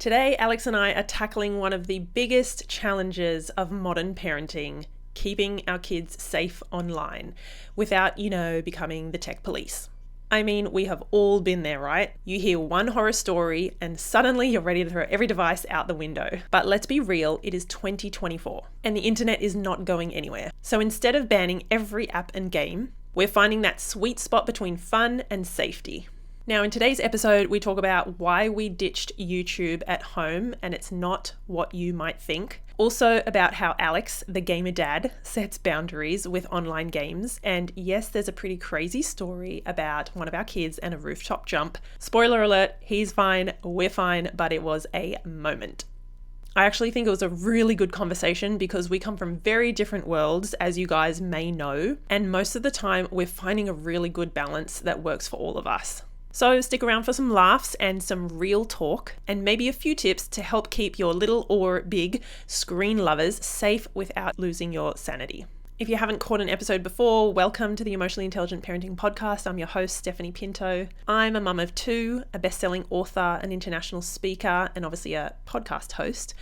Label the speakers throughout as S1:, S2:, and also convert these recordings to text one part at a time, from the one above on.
S1: Today, Alex and I are tackling one of the biggest challenges of modern parenting, keeping our kids safe online without, becoming the tech police. I mean, we have all been there, right? You hear one horror story and suddenly you're ready to throw every device out the window. But let's be real, it is 2024 and the internet is not going anywhere. So instead of banning every app and game, we're finding that sweet spot between fun and safety. Now, in today's episode, we talk about why we ditched YouTube at home and it's not what you might think. Also about how Alex, the gamer dad, sets boundaries with online games. And yes, there's a pretty crazy story about one of our kids and a rooftop jump. Spoiler alert, he's fine, we're fine, but it was a moment. I actually think it was a really good conversation because we come from very different worlds, as you guys may know. And most of the time, we're finding a really good balance that works for all of us. So stick around for some laughs and some real talk and maybe a few tips to help keep your little or big screen lovers safe without losing your sanity. If you haven't caught an episode before, welcome to the Emotionally Intelligent Parenting Podcast. I'm your host, Stephanie Pinto. I'm a mum of two, a best-selling author, an international speaker, and obviously a podcast host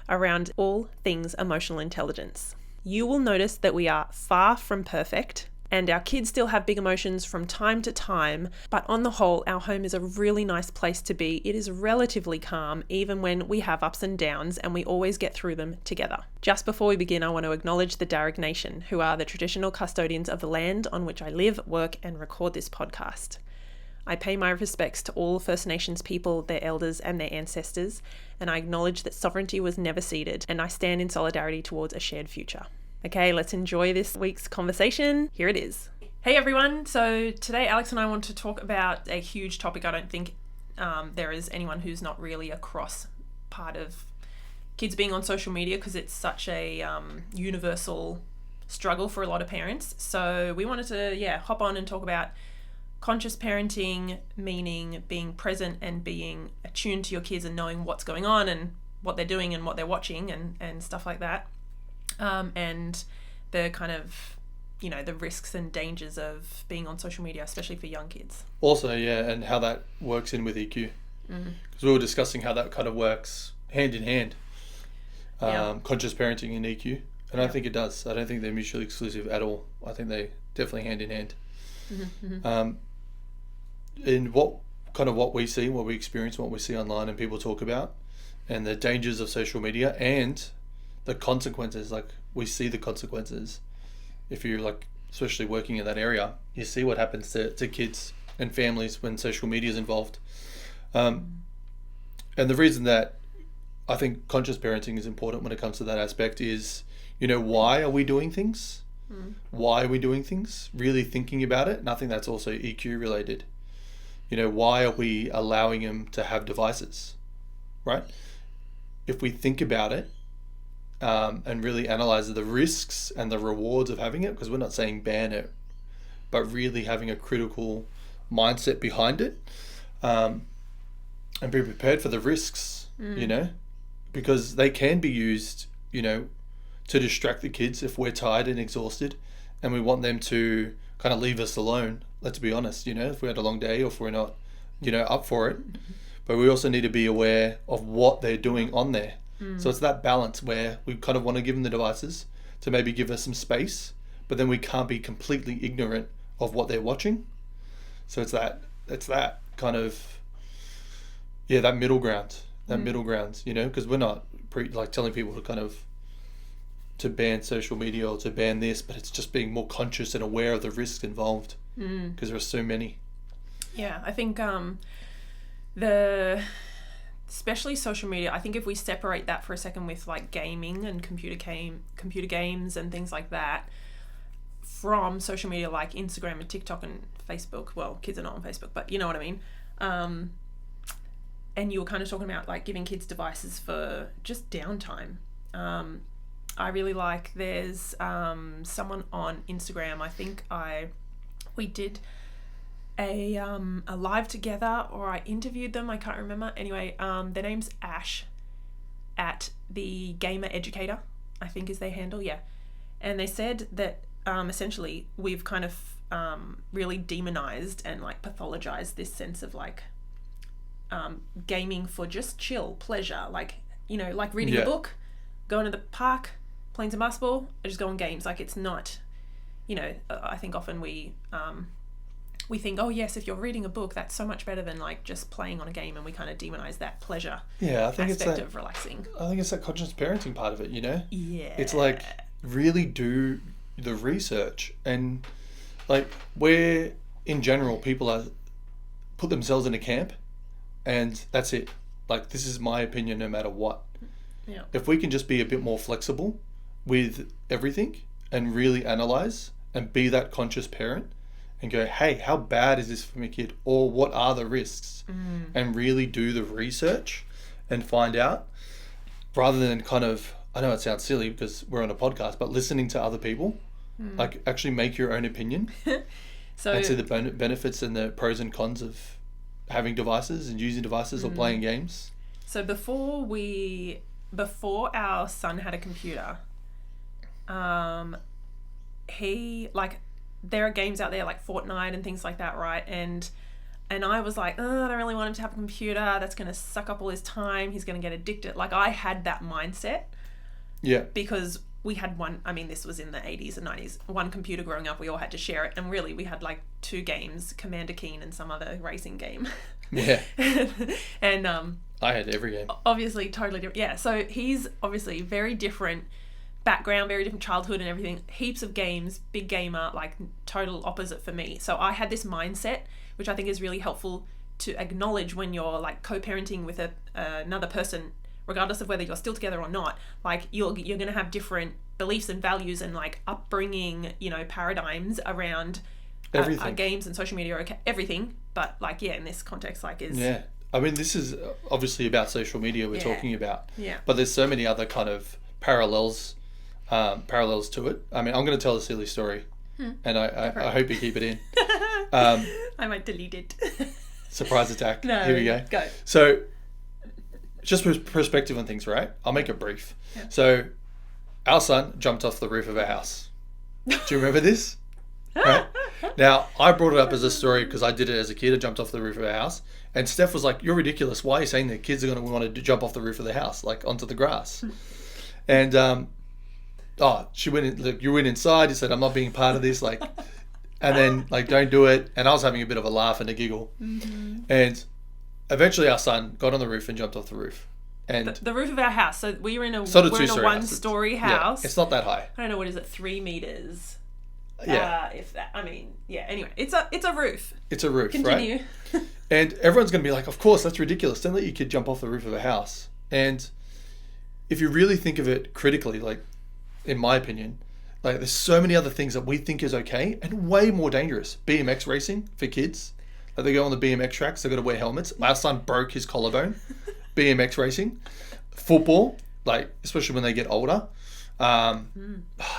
S1: around all things emotional intelligence. You will notice that we are far from perfect, and our kids still have big emotions from time to time, but on the whole, our home is a really nice place to be. It is relatively calm, even when we have ups and downs, and we always get through them together. Just before we begin, I want to acknowledge the Darug Nation, who are the traditional custodians of the land on which I live, work, and record this podcast. I pay my respects to all First Nations people, their elders, and their ancestors, and I acknowledge that sovereignty was never ceded, and I stand in solidarity towards a shared future. Okay, let's enjoy this week's conversation. Here it is. Hey everyone. So today Alex and I want to talk about a huge topic. I don't think there is anyone who's not really across part of kids being on social media because it's such a universal struggle for a lot of parents. So we wanted to hop on and talk about conscious parenting, meaning being present and being attuned to your kids and knowing what's going on and what they're doing and what they're watching and stuff like that. And the kind of, the risks and dangers of being on social media, especially for young kids.
S2: Also, and how that works in with EQ. Because we were discussing how that kind of works hand in hand, conscious parenting and EQ. And I think it does. I don't think they're mutually exclusive at all. I think they definitely hand in hand. In what we see, what we experience, what we see online and people talk about, and the dangers of social media and the consequences, like we see the consequences. If you're especially working in that area, you see what happens to kids and families when social media is involved. And the reason that I think conscious parenting is important when it comes to that aspect is, why are we doing things? Why are we doing things? Really thinking about it. And I think that's also EQ related. Why are we allowing them to have devices, right? If we think about it, and really analyze the risks and the rewards of having it, because we're not saying ban it, but really having a critical mindset behind it, and be prepared for the risks, because they can be used, to distract the kids if we're tired and exhausted and we want them to kind of leave us alone. Let's be honest, if we had a long day or if we're not, up for it. But we also need to be aware of what they're doing on there. So it's that balance where we kind of want to give them the devices to maybe give us some space, but then we can't be completely ignorant of what they're watching. So it's that kind of, that middle ground, because we're not telling people to kind of to ban social media or to ban this, but it's just being more conscious and aware of the risks involved because there are so many.
S1: Yeah, I think especially social media, I think if we separate that for a second with gaming and computer games and things like that from social media like Instagram and TikTok and Facebook, well, kids are not on Facebook, but you know what I mean. And you were kind of talking about giving kids devices for just downtime. I really there's someone on Instagram, I think we did a live together, or I interviewed them, I can't remember. Anyway, their name's Ash at the Gamer Educator, I think is their handle, and they said that essentially we've kind of really demonized and pathologized this sense of gaming for just chill, pleasure, like, you know, like reading a
S2: Yeah.
S1: book, going to the park, playing some basketball, or just go on games. Like, it's not, you know, I think often we think, oh yes, if you're reading a book, that's so much better than like just playing on a game, and we kind of demonize that pleasure
S2: Yeah, I think it's
S1: aspect
S2: that.
S1: of relaxing.
S2: I think it's that conscious parenting part of it. You know,
S1: Yeah.
S2: it's like really do the research, and like where in general people are put themselves in a camp, and that's it. Like, this is my opinion, no matter what.
S1: Yeah.
S2: If we can just be a bit more flexible with everything and really analyze and be that conscious parent and go, hey, how bad is this for my kid, or what are the risks, and really do the research and find out, rather than kind of, I know it sounds silly because we're on a podcast, but listening to other people, like actually make your own opinion
S1: So
S2: and see the benefits and the pros and cons of having devices and using devices or playing games.
S1: So before our son had a computer, he, like, there are games out there like Fortnite and things like that, right? And I was like, oh, I don't really want him to have a computer. That's going to suck up all his time. He's going to get addicted. Like, I had that mindset
S2: Yeah.
S1: because we had one, I mean, this was in the 80s and 90s, one computer growing up, we all had to share it. And really, we had like 2 games, Commander Keen and some other racing game.
S2: Yeah.
S1: And
S2: I had every game.
S1: obviously totally different. Yeah, so he's obviously very different background, very different childhood and everything. Heaps of games, big gamer, like total opposite for me. So I had this mindset, which I think is really helpful to acknowledge when you're like co-parenting with another person, regardless of whether you're still together or not. Like, you're going to have different beliefs and values and like upbringing, you know, paradigms around
S2: Everything.
S1: games and social media, okay, everything. But like, yeah, in this context, like, is
S2: Yeah. I mean, this is obviously about social media we're
S1: Yeah.
S2: talking about.
S1: Yeah.
S2: But there's so many other kind of parallels to it. I mean, I'm going to tell a silly story, and I hope you keep it in.
S1: I might delete it.
S2: Surprise attack.
S1: No,
S2: Here we go.
S1: go.
S2: So, just perspective on things, right? I'll make it brief.
S1: Yeah.
S2: So, our son jumped off the roof of our house. Do you remember this? Right? Now, I brought it up as a story because I did it as a kid. I jumped off the roof of our house. And Steph was like, you're ridiculous. Why are you saying that kids are going to want to jump off the roof of the house, like onto the grass? And, she went in, like, you went inside. You said, I'm not being part of this. Like, and then, like, don't do it. And I was having a bit of a laugh and a giggle. Mm-hmm. And eventually our son got on the roof and jumped off the roof. And
S1: The roof of our house. So we were in a,
S2: it's not a
S1: we're in a
S2: two-story
S1: one-story house.
S2: Yeah, it's not that high.
S1: I don't know, what is it, 3 meters?
S2: Yeah.
S1: If that, I mean, yeah. Anyway, it's a roof.
S2: It's a roof,
S1: Continue.
S2: right? And everyone's going to be like, of course, that's ridiculous. Don't let your kid jump off the roof of a house. And if you really think of it critically, like, in my opinion, like, there's so many other things that we think is okay and way more dangerous. BMX racing for kids. Like, they go on the BMX tracks, they've got to wear helmets. My son broke his collarbone. BMX racing. Football, like, especially when they get older. I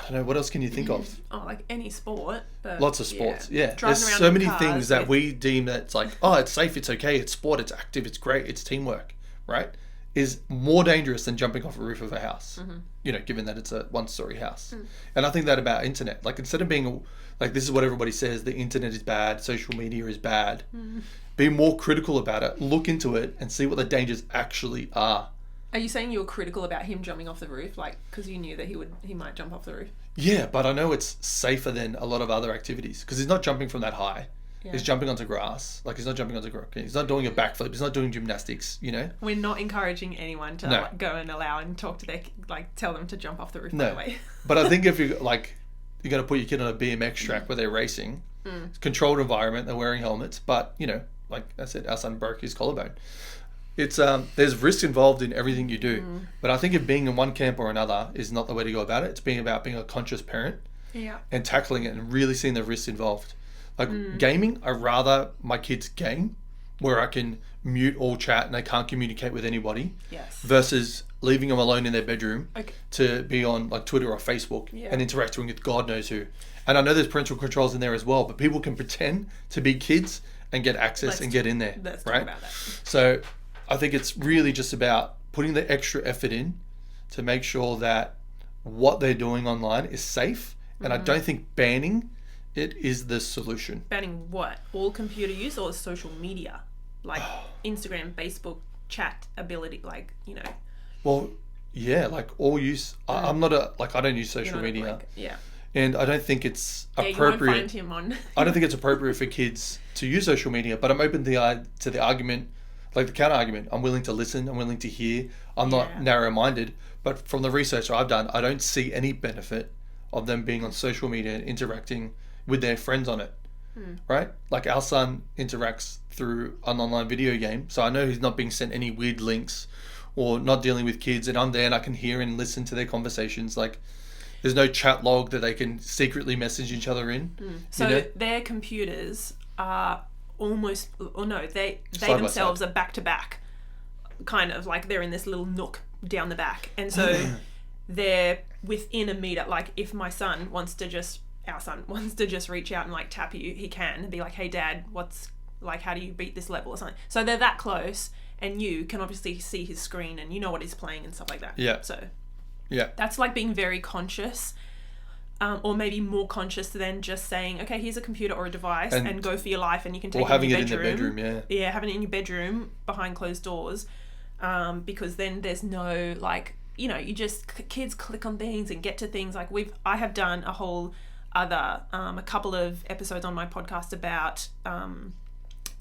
S2: don't know, what else can you think of?
S1: Oh, like any sport. But
S2: Lots of sports, yeah.
S1: Driving
S2: There's
S1: around
S2: so
S1: in
S2: many
S1: cars
S2: things that
S1: with-
S2: we deem that it's like, oh, it's safe, it's okay, it's sport, it's active, it's great, it's teamwork, right? Is more dangerous than jumping off a roof of a house, you know, given that it's a one-story house. And I think that about internet. Like, instead of being, like, this is what everybody says, the internet is bad, social media is bad, be more critical about it, look into it, and see what the dangers actually are.
S1: Are you saying you were critical about him jumping off the roof, like, because you knew that he might jump off the roof?
S2: Yeah, but I know it's safer than a lot of other activities because he's not jumping from that high.
S1: Yeah.
S2: He's jumping onto grass. Like, he's not jumping onto grass. He's not doing a backflip. He's not doing gymnastics, you know?
S1: We're not encouraging anyone to
S2: No.
S1: like, go and allow and talk to their, like, tell them to jump off the roof, by
S2: No.
S1: the way.
S2: But I think if you're going to put your kid on a BMX track where they're racing, it's a controlled environment, they're wearing helmets, but, you know, like I said, our son broke his collarbone. It's there's risk involved in everything you do. But I think if being in one camp or another is not the way to go about it. It's about being a conscious parent
S1: Yeah.
S2: and tackling it and really seeing the risks involved. Like, gaming, I'd rather my kids game where I can mute all chat and they can't communicate with anybody
S1: Yes.
S2: versus leaving them alone in their bedroom
S1: Okay.
S2: to be on, like, Twitter or Facebook
S1: Yeah.
S2: and interacting with God knows who. And I know there's parental controls in there as well, but people can pretend to be kids and get access and get in there,
S1: Let's talk
S2: right?
S1: about that.
S2: So I think it's really just about putting the extra effort in to make sure that what they're doing online is safe. And I don't think banning it is the solution.
S1: Banning what? All computer use or social media? like Instagram, Facebook, chat ability, like,
S2: Well, yeah, like all use. I'm not I don't use social media.
S1: Yeah.
S2: And I don't think it's appropriate.
S1: You won't find him on.
S2: I don't think it's appropriate for kids to use social media, but I'm open to the argument, like the counter argument. I'm willing to listen. I'm willing to hear. I'm not narrow-minded. But from the research I've done, I don't see any benefit of them being on social media and interacting with their friends on it. Right? Like our son interacts through an online video game, so I know he's not being sent any weird links or not dealing with kids, and I'm there and I can hear and listen to their conversations. Like, there's no chat log that they can secretly message each other in.
S1: So their computers are almost, or no, they themselves are back to back, kind of like they're in this little nook down the back, and so they're within a meter. Like if our son wants to just reach out and like tap you, he can and be like, "Hey, Dad, how do you beat this level?" or something. So they're that close, and you can obviously see his screen and you know what he's playing and stuff like that.
S2: Yeah.
S1: So.
S2: Yeah.
S1: That's like being very conscious, or maybe more conscious than just saying, okay, here's a computer or a device and go for your life, and you can take it in your bedroom. Or having it in the bedroom, yeah. Yeah, having it in your bedroom behind closed doors, because then there's no, like, kids click on things and get to things. Like I have done a whole other, a couple of episodes on my podcast about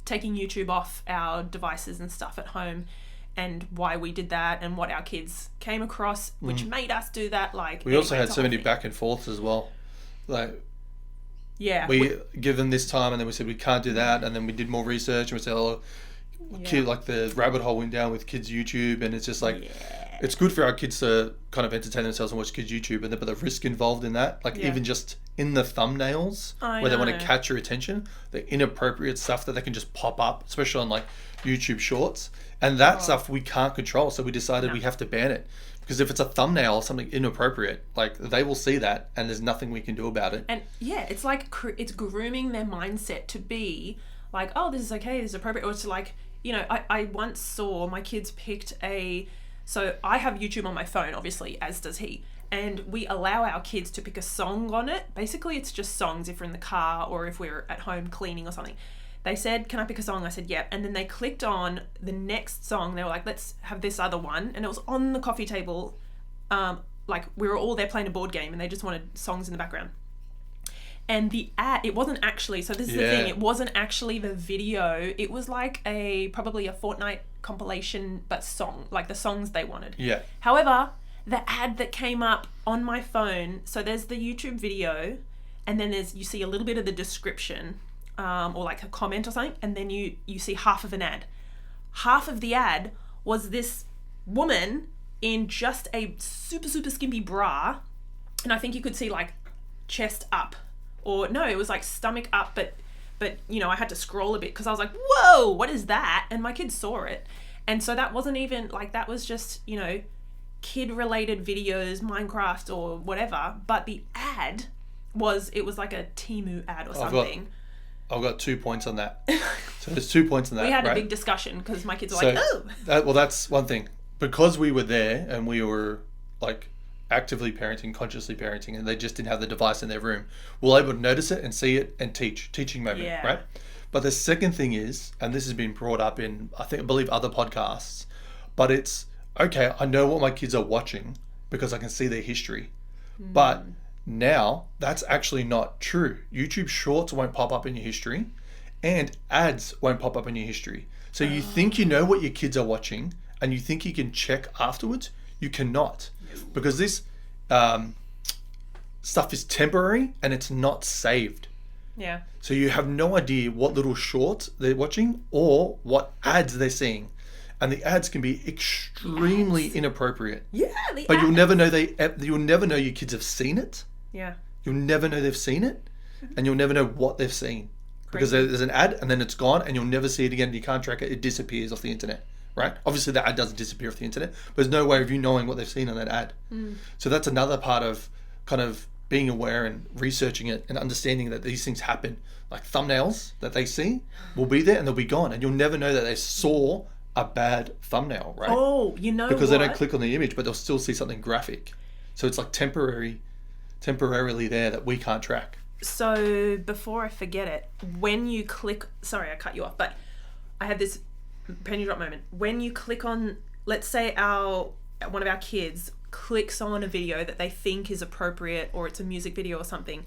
S1: taking YouTube off our devices and stuff at home, and why we did that and what our kids came across, which made us do that. Like
S2: we also had so many back and forths as well. Like, we give them this time and then we said we can't do that, and then we did more research and we said, kid, like the rabbit hole went down with kids' YouTube, and it's just like it's good for our kids to kind of entertain themselves and watch kids' YouTube, but the risk involved in that, like even just in the thumbnails where they want to catch your attention, the inappropriate stuff that they can just pop up, especially on like YouTube Shorts. And that stuff we can't control, so we decided we have to ban it. Because if it's a thumbnail or something inappropriate, like, they will see that and there's nothing we can do about it. And
S1: it's like, it's grooming their mindset to be like, oh, this is okay, this is appropriate. Or to like, I once saw my kids picked so I have YouTube on my phone, obviously, as does he. And we allow our kids to pick a song on it. Basically, it's just songs if we're in the car or if we're at home cleaning or something. They said, can I pick a song? I said, yep. And then they clicked on the next song. They were like, let's have this other one. And it was on the coffee table. Like we were all there playing a board game and they just wanted songs in the background. And the ad, it wasn't actually, so this is the thing, it wasn't actually the video. It was like probably a Fortnite compilation, but song, like the songs they wanted.
S2: Yeah.
S1: However, the ad that came up on my phone, so there's the YouTube video and then you see a little bit of the description, or like a comment or something, and then you see half of an ad. Half of the ad was this woman in just a super, super skimpy bra, and I think you could see like chest up, or no, it was like stomach up, but I had to scroll a bit because I was like, whoa, what is that? And my kids saw it. And so that wasn't even like, that was just, kid related videos, Minecraft or whatever, but the ad was like a Temu ad or something.
S2: I've got 2 points on that. So there's 2 points on that.
S1: We had a big discussion because my kids were like, oh.
S2: That's one thing. Because we were there and we were like actively parenting, consciously parenting, and they just didn't have the device in their room, we're able to notice it and see it and teaching moment, right? But the second thing is, and this has been brought up in, I believe other podcasts, but it's, okay, I know what my kids are watching because I can see their history. But now, that's actually not true. YouTube Shorts won't pop up in your history, and ads won't pop up in your history. So you think you know what your kids are watching, and you think you can check afterwards. You cannot, because this stuff is temporary and it's not saved.
S1: Yeah.
S2: So you have no idea what little shorts they're watching or what ads they're seeing. And the ads can be extremely inappropriate.
S1: Yeah,
S2: but you'll never know you'll never know your kids have seen it.
S1: Yeah.
S2: You'll never know they've seen it, and you'll never know what they've seen. Because there's an ad and then it's gone and you'll never see it again. You can't track it. It disappears off the internet, right? Obviously the ad doesn't disappear off the internet, but there's no way of you knowing what they've seen on that ad. So that's another part of kind of being aware and researching it and understanding that these things happen. Like thumbnails that they see will be there and they'll be gone, and you'll never know that they saw a bad thumbnail, right?
S1: Oh,
S2: because they don't click on the image, but they'll still see something graphic. So it's like temporarily there that we can't track.
S1: So before I forget it, when you click, sorry I cut you off, but I had this penny drop moment. When you click on, let's say one of our kids clicks on a video that they think is appropriate, or it's a music video or something,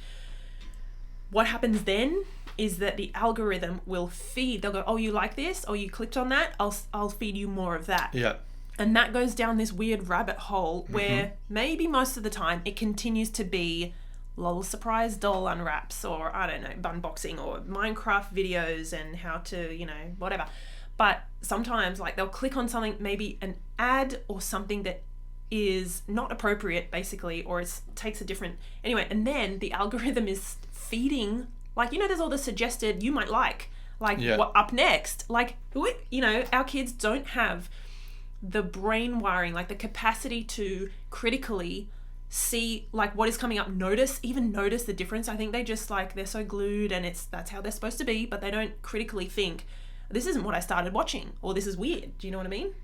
S1: what happens then is that the algorithm will feed. They'll go, oh, you like this? Oh, you clicked on that? I'll feed you more of that.
S2: Yeah.
S1: And that goes down this weird rabbit hole where maybe most of the time it continues to be lol surprise doll unwraps, or I don't know, unboxing, or Minecraft videos and how to, whatever. But sometimes like they'll click on something, maybe an ad or something that is not appropriate basically, or it takes a different, anyway, and then the algorithm is feeding, like, there's all the suggested you might like what up next, like, our kids don't have the brain wiring, like the capacity to critically see like what is coming up, notice the difference. I think they just like, they're so glued and that's how they're supposed to be, but they don't critically think this isn't what I started watching, or this is weird. Do you know what I mean?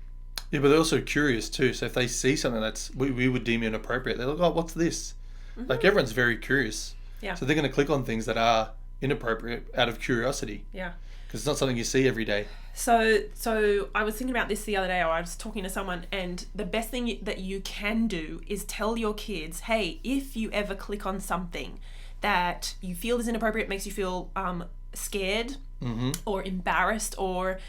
S2: Yeah, but they're also curious too. So if they see something that's we would deem inappropriate, they're like, oh, what's this? Like, everyone's very curious.
S1: Yeah.
S2: So they're going to click on things that are inappropriate out of curiosity.
S1: Yeah.
S2: Because it's not something you see every day.
S1: So I was thinking about this the other day, or I was talking to someone, and the best thing that you can do is tell your kids, hey, if you ever click on something that you feel is inappropriate, makes you feel scared or embarrassed or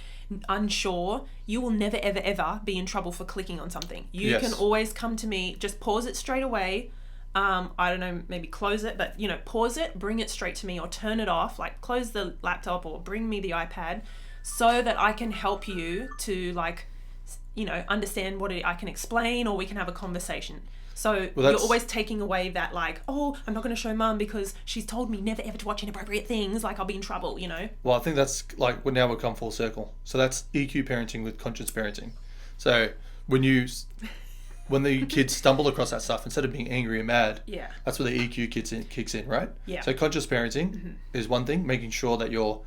S1: unsure, you will never, ever, ever be in trouble for clicking on something. You can always come to me, just pause it straight away. I don't know, maybe close it, but pause it, bring it straight to me, or turn it off, like close the laptop or bring me the iPad, so that I can help you to understand what I can explain, or we can have a conversation. So you're always taking away that like, oh, I'm not going to show mum because she's told me never ever to watch inappropriate things, like I'll be in trouble,
S2: Well, I think that's like, now we've come full circle. So that's EQ parenting with conscious parenting. So when the kids stumble across that stuff, instead of being angry and mad, that's where the EQ kicks in, right?
S1: Yeah.
S2: So conscious parenting is one thing, making sure that you're,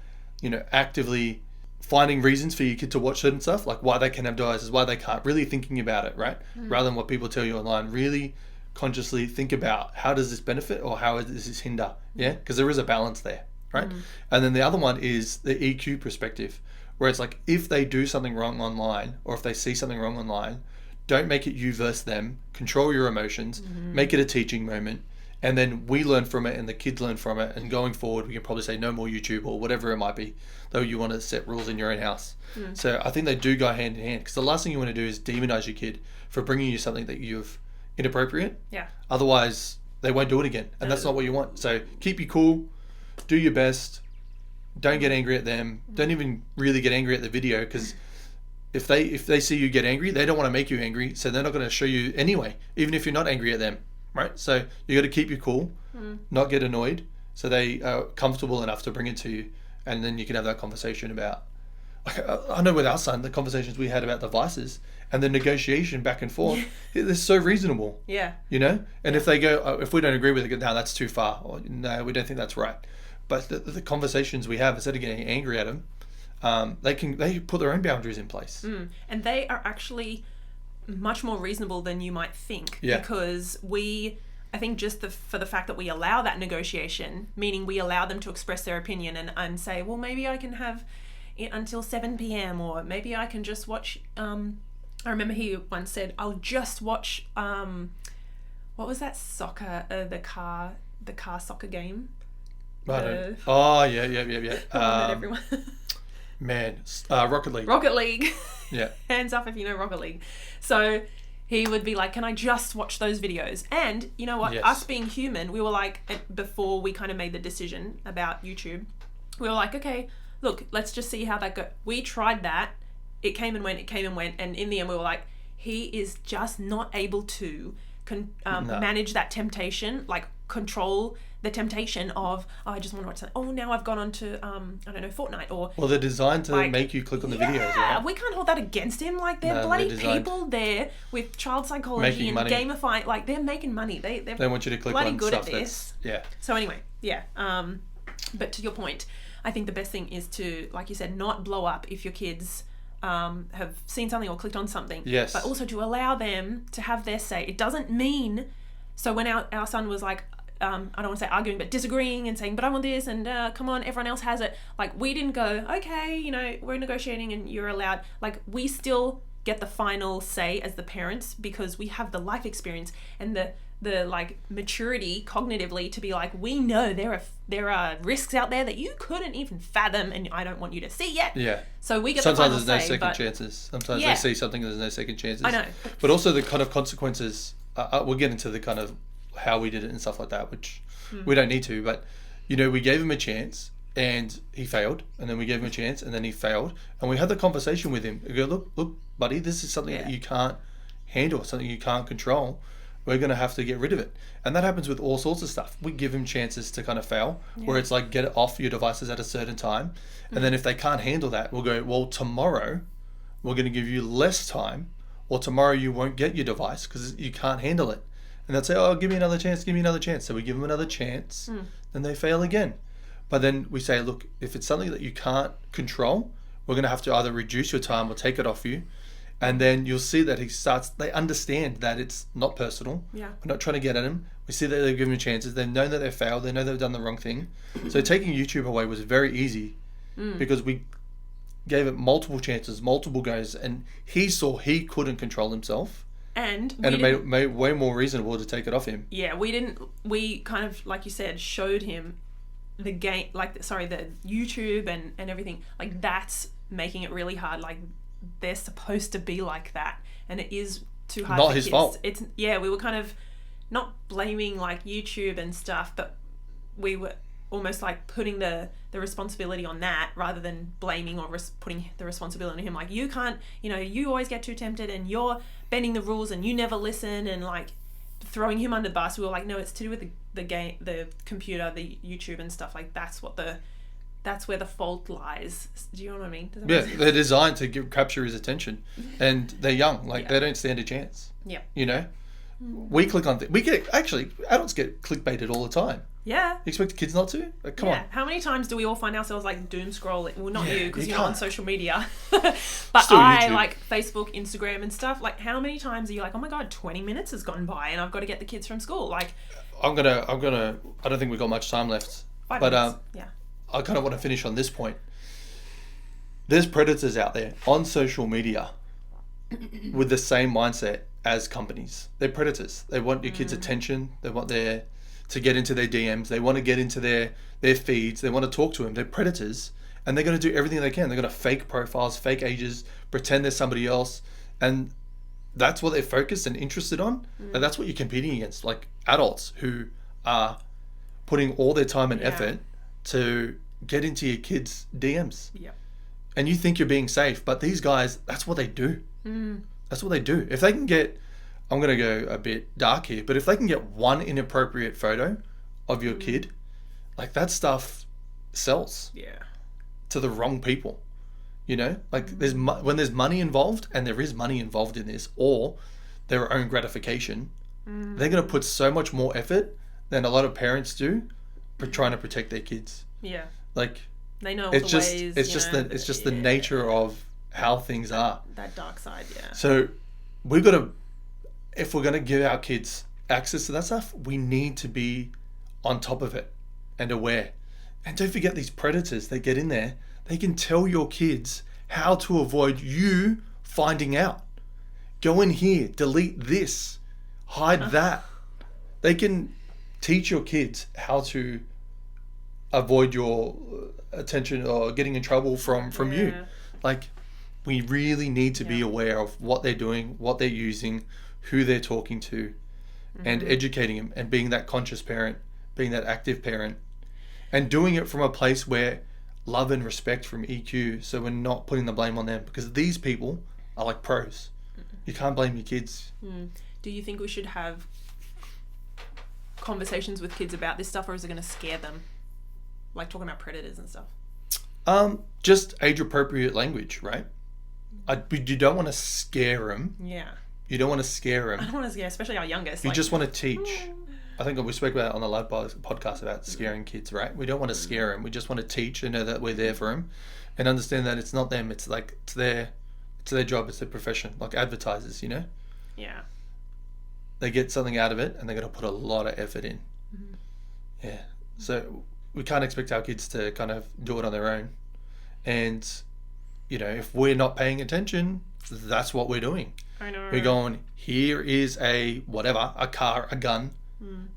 S2: actively finding reasons for your kid to watch certain stuff, like why they can have devices, why they can't, really thinking about it, right? Rather than what people tell you online, really consciously think about, how does this benefit or how does this hinder? Yeah, because there is a balance there, right? And then the other one is the EQ perspective, where it's like, if they do something wrong online, or if they see something wrong online, don't make it you versus them. Control your emotions. Make it a teaching moment. And then we learn from it and the kids learn from it. And going forward, we can probably say no more YouTube or whatever it might be, though you want to set rules in your own house. So I think they do go hand in hand, because the last thing you want to do is demonize your kid for bringing you something that you've inappropriate.
S1: Yeah.
S2: Otherwise, they won't do it again. And that's not what you want. So keep you cool. Do your best. Don't get angry at them. Don't even really get angry at the video, because if they see you get angry, they don't want to make you angry, so they're not going to show you anyway, even if you're not angry at them, right? So you got to keep you cool, not get annoyed, so they are comfortable enough to bring it to you, and then you can have that conversation about, like, I know with our son, the conversations we had about devices and the negotiation back and forth, they're so reasonable.
S1: Yeah.
S2: And if they go, if we don't agree with it, no, that's too far, or no, we don't think that's right. But the conversations we have, instead of getting angry at them, they put their own boundaries in place.
S1: And they are actually much more reasonable than you might think, because I think just for the fact that we allow that negotiation, meaning we allow them to express their opinion and say, well, maybe I can have it until 7 p.m. or maybe I can just watch, I remember he once said, I'll just watch, what was that soccer, the car soccer game?
S2: Yeah.
S1: The one that everyone...
S2: Man, Rocket League.
S1: Rocket League.
S2: Yeah.
S1: Hands up if you know Rocket League. So he would be like, can I just watch those videos? And you know what?
S2: Yes.
S1: Us being human, we were like, before we kind of made the decision about YouTube, we were like, okay, look, let's just see how that goes. We tried that. It came and went. And in the end, we were like, he is just not able to manage that temptation, like control the temptation of, oh, I just want to watch that. Oh, now I've gone on to, I don't know, Fortnite or...
S2: Well, they're designed to make you click on the videos, right?
S1: We can't hold that against him. Like, they're bloody people there with child psychology and gamifying. Like, they're making money. They
S2: want you to click
S1: bloody
S2: on
S1: good
S2: stuff
S1: at this.
S2: Yeah.
S1: So anyway, yeah. But to your point, I think the best thing is to, like you said, not blow up if your kids have seen something or clicked on something.
S2: Yes.
S1: But also to allow them to have their say. It doesn't mean... So when our son was like, I don't want to say arguing, but disagreeing and saying, but I want this, and come on, everyone else has it. Like, we didn't go, okay, you know, we're negotiating and you're allowed. Like, we still get the final say as the parents because we have the life experience and the like maturity cognitively to be like, we know there are risks out there that you couldn't even fathom and I don't want you to see yet.
S2: Yeah.
S1: So we get
S2: sometimes
S1: the final
S2: there's no
S1: say,
S2: second
S1: but
S2: chances. Sometimes
S1: yeah.
S2: they see something and there's no second chances.
S1: I know.
S2: But also the kind of consequences, we'll get into the kind of how we did it and stuff like that, which we don't need to, but you know, we gave him a chance and he failed, and then we gave him a chance and then he failed, and we had the conversation with him. We go, look buddy, this is something that you can't handle, something you can't control. We're going to have to get rid of it. And that happens with all sorts of stuff. We give them chances to kind of fail, where it's like, get it off your devices at a certain time. And then if they can't handle that, we'll go, well, tomorrow we're going to give you less time, or tomorrow you won't get your device because you can't handle it. And they'll say, oh, give me another chance, give me another chance. So we give them another chance, then they fail again. But then we say, look, if it's something that you can't control, we're going to have to either reduce your time or take it off you. And then you'll see that they understand that it's not personal.
S1: Yeah.
S2: We're not trying to get at them. We see that they've given chances. They know that they've failed. They know they've done the wrong thing. So taking YouTube away was very easy because we gave it multiple chances, multiple goes, and he saw he couldn't control himself.
S1: And
S2: it made way more reasonable to take it off him.
S1: Yeah, we kind of, like you said, showed him the game, the YouTube and everything. Like, that's making it really hard. Like, they're supposed to be like that, and it is too hard.
S2: Not his fault.
S1: It's we were kind of not blaming like YouTube and stuff, but we were almost like putting the responsibility on that rather than blaming or putting the responsibility on him. Like, you can't, you know, you always get too tempted and you're bending the rules and you never listen, and like throwing him under the bus. We were like, no, it's to do with the game, the computer, the YouTube and stuff. Like, that's where the fault lies. Do you know what I mean?
S2: They're designed to capture his attention, and they're young. Like, they don't stand a chance.
S1: Yeah.
S2: You know, we click on adults get clickbaited all the time.
S1: Yeah.
S2: You expect kids not to? Like, come on.
S1: How many times do we all find ourselves like doom scrolling? Well, not you, because you're not on social media. But
S2: Still
S1: I
S2: YouTube.
S1: like Facebook, Instagram and stuff. Like, how many times are you like, oh my God, 20 minutes has gone by and I've got to get the kids from school? Like,
S2: I don't think we've got much time left.
S1: 5 minutes.
S2: I kind of want to finish on this point. There's predators out there on social media with the same mindset as companies. They're predators. They want your kids' attention. They want to get into their DMs. They want to get into their feeds. They want to talk to them. They're predators, and they're going to do everything they can. They're going to fake profiles, fake ages, pretend they're somebody else, and that's what they're focused and interested on. And that's what you're competing against, like adults who are putting all their time and effort to get into your kids' DMs.
S1: Yeah.
S2: And you think you're being safe, but these guys, that's what they do. That's what they do. If they can get, I'm going to go a bit dark here, but if they can get one inappropriate photo of your kid, like, that stuff sells to the wrong people. You know, like, when there's money involved, and there is money involved in this, or their own gratification, they're going to put so much more effort than a lot of parents do for trying to protect their kids.
S1: Yeah.
S2: Like,
S1: they know all
S2: it's
S1: the
S2: just
S1: ways.
S2: it's just the nature of how things are.
S1: That dark side, yeah.
S2: So we've got to, if we're going to give our kids access to that stuff, we need to be on top of it and aware. And don't forget, these predators, they get in there, they can tell your kids how to avoid you finding out. Go in here, delete this, hide that. They can teach your kids how to avoid your attention or getting in trouble from you. Like, we really need to be aware of what they're doing, what they're using, who they're talking to, and educating them, and being that conscious parent, being that active parent, and doing it from a place where love and respect from EQ, so we're not putting the blame on them, because these people are like pros. You can't blame your kids.
S1: Do you think we should have conversations with kids about this stuff, or is it going to scare them? Like, talking about predators and stuff.
S2: Just age-appropriate language, right? You don't want to scare them.
S1: Yeah.
S2: You don't want to scare them.
S1: I don't want to scare, especially our youngest.
S2: You just want to teach. I think we spoke about it on the live podcast about scaring kids, right? We don't want to scare them. We just want to teach and know that we're there for them, and understand that it's not them. It's like, it's their job. It's their profession. Like advertisers, you know?
S1: Yeah.
S2: They get something out of it, and they're going to put a lot of effort in. Yeah. So we can't expect our kids to kind of do it on their own. And, if we're not paying attention, that's what we're doing.
S1: I know.
S2: We're going, here is a whatever, a car, a gun,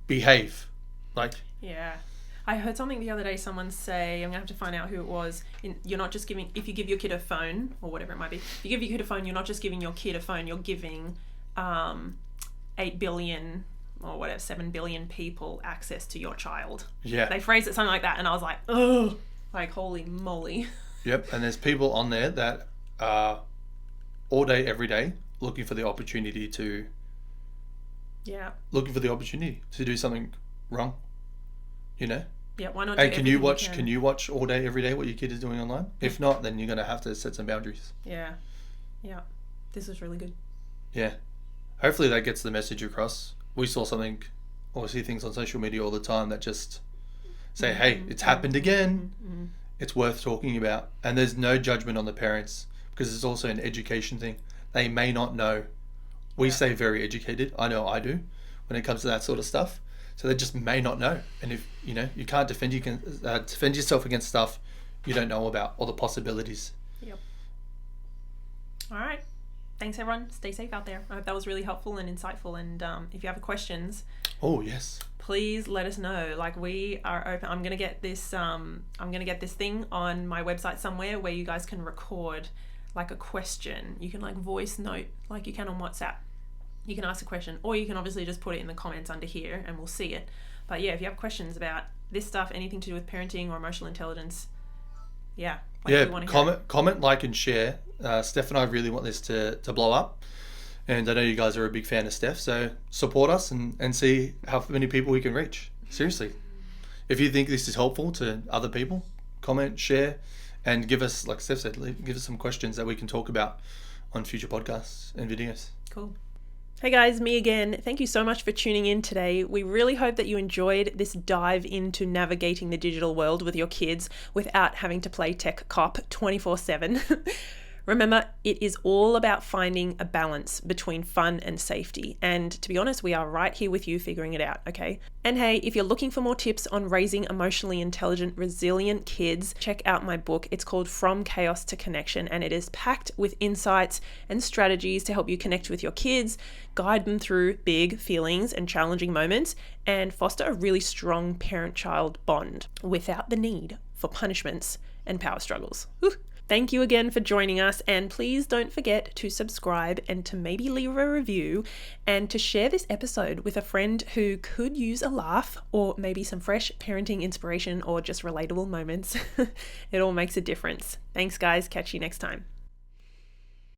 S2: behave. Like,
S1: yeah. I heard something the other day, someone say, I'm going to have to find out who it was, you're not just giving, if you give your kid a phone, or whatever it might be, if you give your kid a phone, you're not just giving your kid a phone, you're giving 8 billion or whatever, 7 billion people access to your child.
S2: Yeah.
S1: They phrased it something like that, and I was like, oh, like, holy moly.
S2: Yep, and there's people on there that are all day, every day, looking for the opportunity to do something wrong.
S1: Yeah, why not?
S2: Hey, can you watch all day, every day what your kid is doing online? If not, then you're gonna have to set some boundaries.
S1: Yeah. This is really good.
S2: Yeah, hopefully that gets the message across. We saw something, or see things on social media all the time that just say, hey, it's happened again. It's worth talking about, and there's no judgment on the parents because it's also an education thing. They may not know. We say very educated. I know I do when it comes to that sort of stuff. So they just may not know, and if you can't defend yourself against stuff you don't know about or the possibilities.
S1: Yep. All right. Thanks, everyone. Stay safe out there. I hope that was really helpful and insightful. And if you have questions, please let us know. Like, we are open. I'm gonna get this thing on my website somewhere where you guys can record like a question. You can like voice note like you can on WhatsApp. You can ask a question, or you can obviously just put it in the comments under here and we'll see it. But yeah, if you have questions about this stuff, anything to do with parenting or emotional intelligence, we want to
S2: comment, like, and share. Steph and I really want this to blow up, and I know you guys are a big fan of Steph, so support us and see how many people we can reach. Seriously, if you think this is helpful to other people, comment, share, and give us, like Steph said, give us some questions that we can talk about on future podcasts and videos.
S1: Cool. Hey guys, me again. Thank you so much for tuning in today. We really hope that you enjoyed this dive into navigating the digital world with your kids without having to play tech cop 24/7. Remember, it is all about finding a balance between fun and safety. And to be honest, we are right here with you figuring it out, okay? And hey, if you're looking for more tips on raising emotionally intelligent, resilient kids, check out my book. It's called From Chaos to Connection, and it is packed with insights and strategies to help you connect with your kids, guide them through big feelings and challenging moments, and foster a really strong parent-child bond without the need for punishments and power struggles. Whew. Thank you again for joining us, and please don't forget to subscribe and to maybe leave a review and to share this episode with a friend who could use a laugh or maybe some fresh parenting inspiration or just relatable moments. It all makes a difference. Thanks guys, catch you next time.